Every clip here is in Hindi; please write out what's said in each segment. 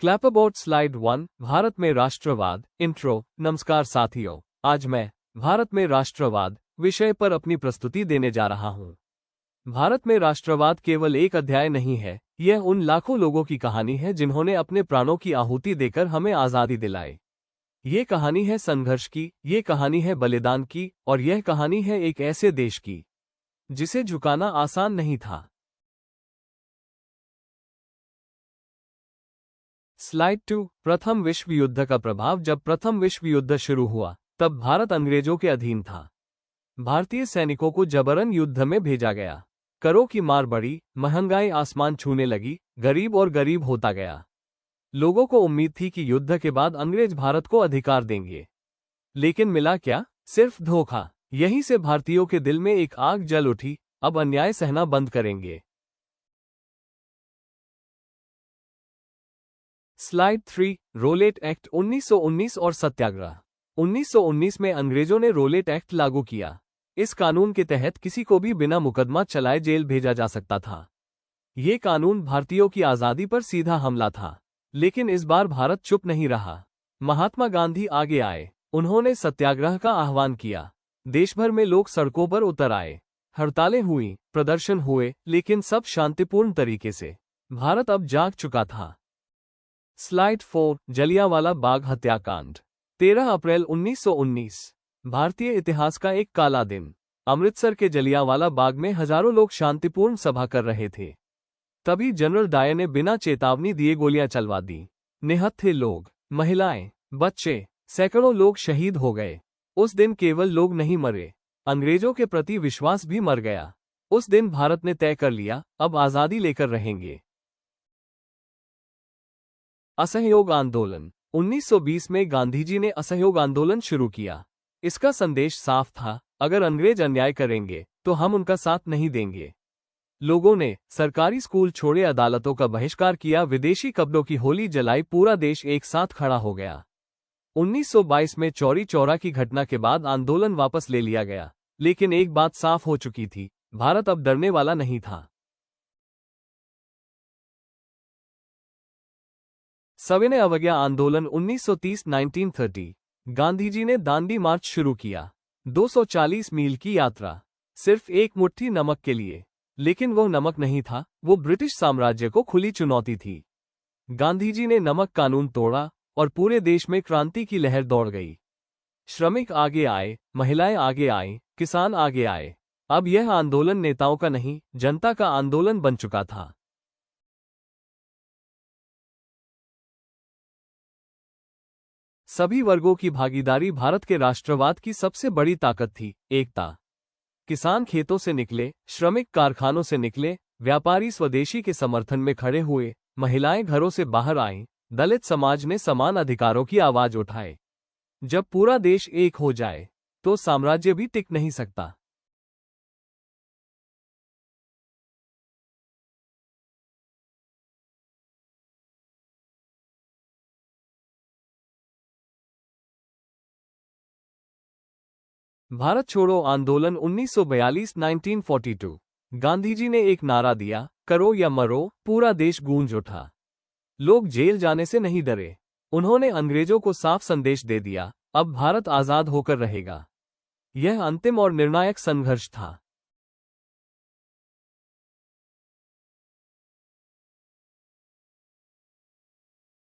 क्लैप अबाउट स्लाइड 1 भारत में राष्ट्रवाद इंट्रो। नमस्कार साथियों, आज मैं भारत में राष्ट्रवाद विषय पर अपनी प्रस्तुति देने जा रहा हूं। भारत में राष्ट्रवाद केवल एक अध्याय नहीं है, यह उन लाखों लोगों की कहानी है जिन्होंने अपने प्राणों की आहुति देकर हमें आजादी दिलाई। ये कहानी है संघर्ष की, ये कहानी है बलिदान की, और यह कहानी है एक ऐसे देश की जिसे झुकाना आसान नहीं था। स्लाइड 2 प्रथम विश्व युद्ध का प्रभाव। जब प्रथम विश्व युद्ध शुरू हुआ तब भारत अंग्रेजों के अधीन था। भारतीय सैनिकों को जबरन युद्ध में भेजा गया। करों की मार बढ़ी, महंगाई आसमान छूने लगी, गरीब और गरीब होता गया। लोगों को उम्मीद थी कि युद्ध के बाद अंग्रेज भारत को अधिकार देंगे, लेकिन मिला क्या? सिर्फ धोखा। यहीं से भारतीयों के दिल में एक आग जल उठी, अब अन्याय सहना बंद करेंगे। स्लाइड 3 रोलेट एक्ट 1919 और सत्याग्रह। 1919 में अंग्रेजों ने रोलेट एक्ट लागू किया। इस कानून के तहत किसी को भी बिना मुकदमा चलाए जेल भेजा जा सकता था। ये कानून भारतीयों की आजादी पर सीधा हमला था, लेकिन इस बार भारत चुप नहीं रहा। महात्मा गांधी आगे आए, उन्होंने सत्याग्रह का आह्वान किया। देश भर में लोग सड़कों पर उतर आए, हड़तालें हुई, प्रदर्शन हुए, लेकिन सब शांतिपूर्ण तरीके से। भारत अब जाग चुका था। स्लाइड 4 जलियांवाला बाग हत्याकांड। 13 अप्रैल 1919 भारतीय इतिहास का एक काला दिन। अमृतसर के जलियांवाला बाग में हजारों लोग शांतिपूर्ण सभा कर रहे थे। तभी जनरल डायर ने बिना चेतावनी दिए गोलियां चलवा दी। निहत थे लोग, महिलाएं, बच्चे, सैकड़ों लोग शहीद हो गए। उस दिन केवल लोग नहीं मरे, अंग्रेजों के प्रति विश्वास भी मर गया। उस दिन भारत ने तय कर लिया, अब आजादी लेकर रहेंगे। असहयोग आंदोलन। 1920 में गांधी जी ने असहयोग आंदोलन शुरू किया। इसका संदेश साफ था, अगर अंग्रेज अन्याय करेंगे तो हम उनका साथ नहीं देंगे। लोगों ने सरकारी स्कूल छोड़े, अदालतों का बहिष्कार किया, विदेशी कब्जों की होली जलाई, पूरा देश एक साथ खड़ा हो गया। 1922 में चौरी चौरा की घटना के बाद आंदोलन वापस ले लिया गया, लेकिन एक बात साफ हो चुकी थी, भारत अब डरने वाला नहीं था। सविनय अवज्ञा आंदोलन 1930-1930। गांधीजी ने दांडी मार्च शुरू किया। 240 मील की यात्रा, सिर्फ एक मुट्ठी नमक के लिए। लेकिन वो नमक नहीं था, वो ब्रिटिश साम्राज्य को खुली चुनौती थी। गांधीजी ने नमक कानून तोड़ा और पूरे देश में क्रांति की लहर दौड़ गई। श्रमिक आगे आए, महिलाएं आगे आईं, किसान आगे आए। अब यह आंदोलन नेताओं का नहीं, जनता का आंदोलन बन चुका था। सभी वर्गों की भागीदारी भारत के राष्ट्रवाद की सबसे बड़ी ताकत थी। एकता। किसान खेतों से निकले, श्रमिक कारखानों से निकले, व्यापारी स्वदेशी के समर्थन में खड़े हुए, महिलाएं घरों से बाहर आईं, दलित समाज ने समान अधिकारों की आवाज उठाए। जब पूरा देश एक हो जाए तो साम्राज्य भी टिक नहीं सकता। भारत छोड़ो आंदोलन 1942-1942। गांधीजी ने एक नारा दिया, करो या मरो। पूरा देश गूंज उठा। लोग जेल जाने से नहीं डरे। उन्होंने अंग्रेजों को साफ संदेश दे दिया, अब भारत आजाद होकर रहेगा। यह अंतिम और निर्णायक संघर्ष था।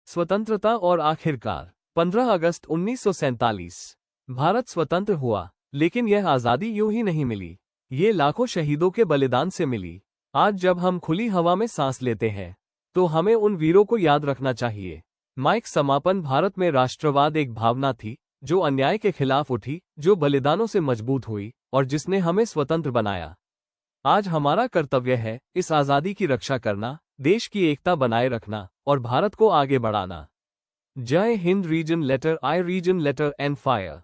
स्वतंत्रता और आखिरकार 15 अगस्त 1947 भारत स्वतंत्र हुआ, लेकिन यह आजादी यूं ही नहीं मिली। ये लाखों शहीदों के बलिदान से मिली। आज जब हम खुली हवा में सांस लेते हैं तो हमें उन वीरों को याद रखना चाहिए। माइक समापन। भारत में राष्ट्रवाद एक भावना थी जो अन्याय के खिलाफ उठी, जो बलिदानों से मजबूत हुई और जिसने हमें स्वतंत्र बनाया। आज हमारा कर्तव्य है इस आजादी की रक्षा करना, देश की एकता बनाए रखना और भारत को आगे बढ़ाना। जय हिंद। Reason letter I reason letter and fire.